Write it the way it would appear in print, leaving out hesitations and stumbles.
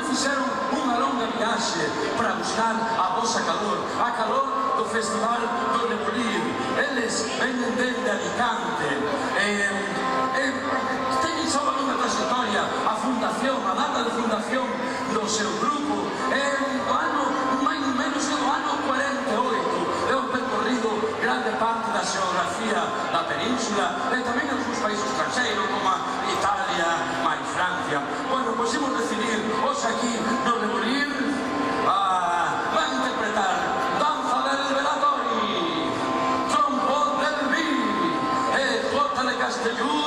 fixeron unha longa viaxe para buscar a vosa calor, a calor do Festival do Lebolín. Eles venen dende Alicante, teñen xa unha longa trayectoria. A fundación, a data de fundación do seu grupo é do ano, máis ou menos que do ano 48. É un percorrido grande parte da xeografía da península e tamén en algúns países estranxeiros como a Italia, máis Francia. Bueno, pois imos decidir hoxe aquí no Lebolín van interpretar Danza del Velatori, Trompo del Vi e Flota de Castellú.